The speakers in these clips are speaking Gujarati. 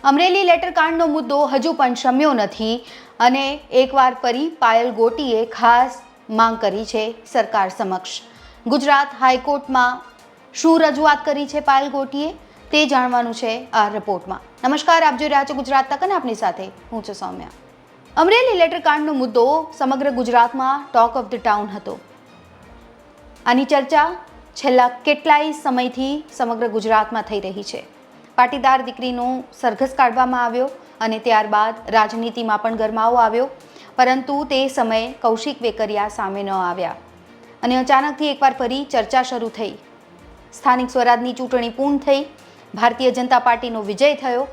અમરેલી લેટરકાંડનો મુદ્દો હજુ પણ શમ્યો નથી અને એકવાર ફરી પાયલ ગોટીએ ખાસ માંગ કરી છે સરકાર સમક્ષ। ગુજરાત હાઈકોર્ટમાં શું રજૂઆત કરી છે પાયલ ગોટીએ તે જાણવાનું છે આ રિપોર્ટમાં। નમસ્કાર, આપ જોઈ રહ્યા છો ગુજરાત તક અને આપની સાથે હું છું સૌમ્યા। અમરેલી લેટરકાંડનો મુદ્દો સમગ્ર ગુજરાતમાં ટોક ઓફ ધ ટાઉન હતો। આની ચર્ચા છેલ્લા કેટલાય સમયથી સમગ્ર ગુજરાતમાં થઈ રહી છે। પાટીદાર દીકરીનો સરઘસ કાઢવામાં આવ્યો અને ત્યારબાદ રાજનીતિમાં પણ ગરમાવો આવ્યો, પરંતુ તે સમયે કૌશિક વેકરિયા સામે ન આવ્યા અને અચાનકથી એકવાર ફરી ચર્ચા શરૂ થઈ। સ્થાનિક સ્વરાજની ચૂંટણી પૂર્ણ થઈ, ભારતીય જનતા પાર્ટીનો વિજય થયો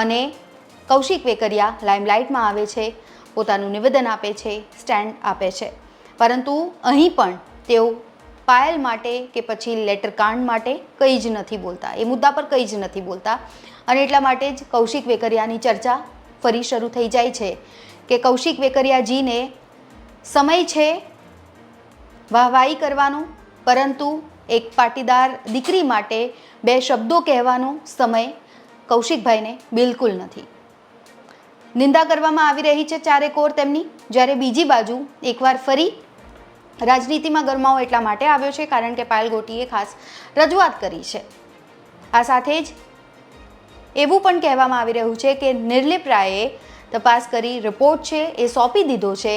અને કૌશિક વેકરિયા લાઇમલાઇટમાં આવે છે, પોતાનું નિવેદન આપે છે, સ્ટેન્ડ આપે છે, પરંતુ અહીં પણ તેઓ પાયલ માટે કે પછી લેટરકાંડ માટે કંઈ જ નથી બોલતા, એ મુદ્દા પર કંઈ જ નથી બોલતા અને એટલા માટે જ કૌશિક વેકરિયાની ચર્ચા ફરી શરૂ થઈ જાય છે કે કૌશિક વેકરિયાજીને સમય છે વાહવાહી કરવાનો, પરંતુ એક પાટીદાર દીકરી માટે બે શબ્દો કહેવાનો સમય કૌશિકભાઈને બિલકુલ નથી। નિંદા કરવામાં આવી રહી છે ચારેકોર તેમની, જ્યારે બીજી બાજુ એકવાર ફરી રાજનીતિમાં ગરમાવો એટલા માટે આવ્યો છે કારણ કે પાયલ ગોટીએ ખાસ રજૂઆત કરી છે। આ સાથે જ એવું પણ કહેવામાં આવી રહ્યું છે કે નિર્લિપ રાયે તપાસ કરી રિપોર્ટ છે એ સોંપી દીધો છે,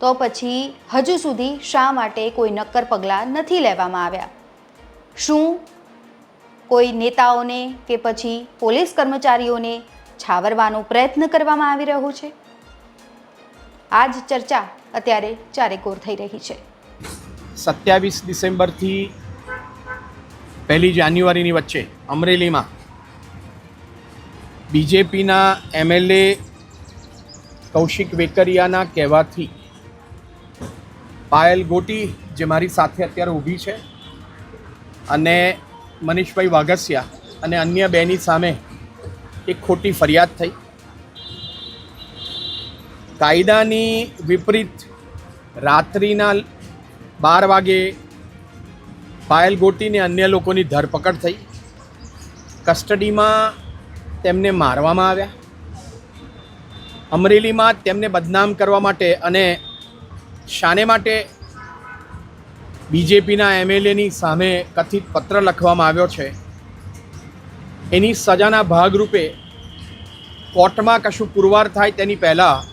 તો પછી હજુ સુધી શા માટે કોઈ નક્કર પગલાં નથી લેવામાં આવ્યા? શું કોઈ નેતાઓને કે પછી પોલીસ કર્મચારીઓને છાવરવાનો પ્રયત્ન કરવામાં આવી રહ્યો છે? આ જ ચર્ચા અત્યારે ચારેકોર થઈ રહી છે। 27 ડિસેમ્બરથી 1 જાન્યુઆરીની વચ્ચે અમરેલીમાં બીજેપીના એમએલએ કૌશિક વેકરિયાના કહેવાથી પાયલ ગોટી, જે મારી સાથે અત્યારે ઊભી છે, અને મનીષભાઈ વાઘસિયા અને અન્ય બેની સામે એક ખોટી ફરિયાદ થઈ। કાયદાની વિપરીત રાત્રિના 12 વાગે પાયલ ગોટીને અન્ય લોકોની ધરપકડ થઈ, કસ્ટડીમાં તેમને મારવામાં આવ્યા। અમરેલીમાં તેમને બદનામ કરવા માટે અને શાને માટે બીજેપીના એમએલએની સામે કથિત પત્ર લખવામાં આવ્યો છે, એની સજાના ભાગરૂપે કોર્ટમાં કશું પુરવાર થાય તેની પહેલાં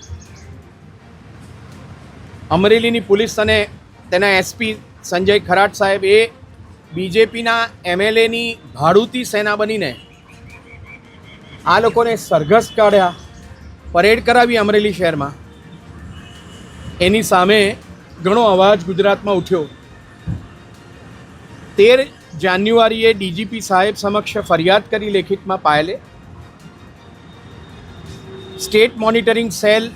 અમરેલીની પોલીસ અને તેના એસપી સંજય ખરાટ સાહેબ એ બીજેપીના એમએલએની ભાડૂતી સેના બનીને આ લોકોને સરઘસ કાઢ્યા, પરેડ કરાવી અમરેલી શહેરમાં। એની સામે ઘણો અવાજ ગુજરાતમાં ઉઠ્યો। 13 જાન્યુઆરીએ ડીજીપી સાહેબ સમક્ષ ફરિયાદ કરી લેખિતમાં પાયલે। State monitoring cell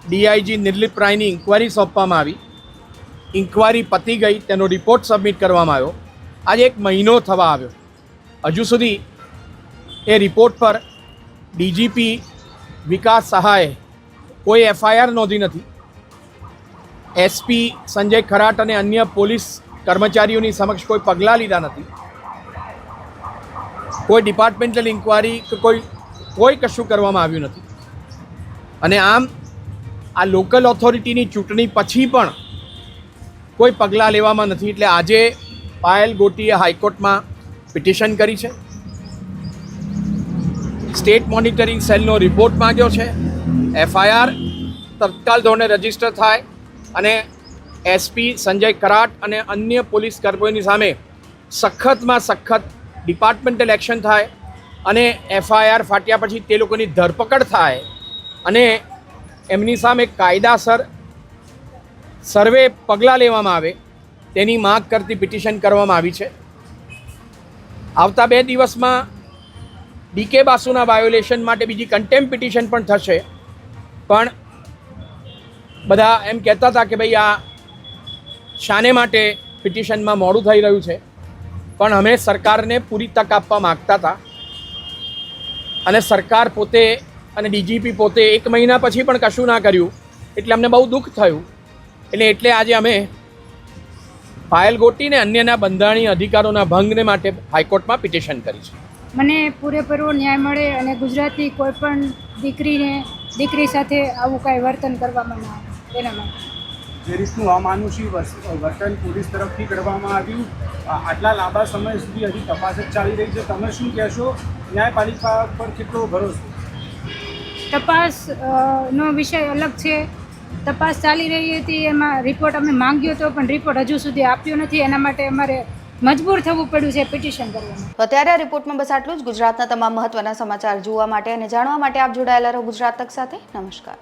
DIG Nirlipt રાયની ઇન્કવાયરી સોંપવામાં આવી। ઇન્કવાયરી પતી ગઈ, તેનો રિપોર્ટ સબમિટ કરવામાં આવ્યો। આજે 1 મહિનો થવા આવ્યો, હજુ સુધી એ રિપોર્ટ પર ડીજીપી વિકાસ સહાયે કોઈ એફઆઈઆર નોંધી નથી। એસપી સંજય ખરાટ અને અન્ય પોલીસ કર્મચારીઓની સમક્ષ કોઈ પગલાં લીધા નથી। કોઈ ડિપાર્ટમેન્ટલ ઇન્કવાયરી કે કોઈ કશું કરવામાં આવ્યું નથી। અને આમ આ લોકલ ઓથોરિટીની ચૂંટણી પછી પણ કોઈ પગલાં લેવામાં નથી। એટલે આજે પાયલ ગોટીએ હાઈકોર્ટમાં પિટિશન કરી છે, સ્ટેટ મોનિટરિંગ સેલનો રિપોર્ટ માંગ્યો છે, એફઆઈઆર તત્કાલ ધોરણે રજીસ્ટર થાય અને એસપી સંજય ખરાટ અને અન્ય પોલીસ કર્મીઓની સામે સખતમાં સખત ડિપાર્ટમેન્ટલ એક્શન થાય અને એફઆઈઆર ફાટ્યા પછી તે લોકોની ધરપકડ થાય અને એમની સામે કાયદાસર સર્વે પગલાં લેવામાં આવે તેની માંગ કરતી પિટિશન કરવામાં આવી છે। આવતા 2 દિવસમાં ડીકે બાસુના વાયોલેશન માટે બીજી કન્ટેમ્પ પિટિશન પણ થશે, પણ બધા એમ કહેતા હતા કે ભાઈ આ શાને માટે પિટિશનમાં મોડું થઈ રહ્યું છે, પણ અમે સરકારને પૂરી તક આપવા માગતા હતા અને સરકાર પોતે અને ડીજીપી પોતે 1 મહિના પછી પણ કશું ના કર્યું, એટલે અમને બહુ દુઃખ થયું। એટલે આજે અમે પાયલ ગોટીને અન્યના બંધારણીય અધિકારોના ભંગને માટે હાઈકોર્ટમાં પિટિશન કરી છે। મને પૂરેપૂરો ન્યાય મળે અને ગુજરાતની કોઈ પણ દીકરી સાથે આવું કાંઈ વર્તન કરવામાં ના આવે એના માટે. જે રીતનું અમાનુષી વર્તન પોલીસ તરફથી કરવામાં આવ્યું, આટલા લાંબા સમય સુધી હજી તપાસ જ ચાલી રહી છે. તમે શું કહેશો? ન્યાયપાલિકા પર કેટલો ભરોસો? તપાસ નો વિષય અલગ છે. તપાસ ચાલી રહી હતી, એમાં રિપોર્ટ અમે માંગ્યો હતો પણ રિપોર્ટ હજુ સુધી આપ્યો નથી. એના માટે અમારે મજબૂર થવું પડ્યું છે પિટિશન કરવાનું. તો અત્યારે આ રિપોર્ટમાં બસ આટલું જ. ગુજરાતના તમામ મહત્વના સમાચાર જોવા માટે અને જાણવા માટે આપ જોડાયેલા રહો ગુજરાત તક સાથે. નમસ્કાર.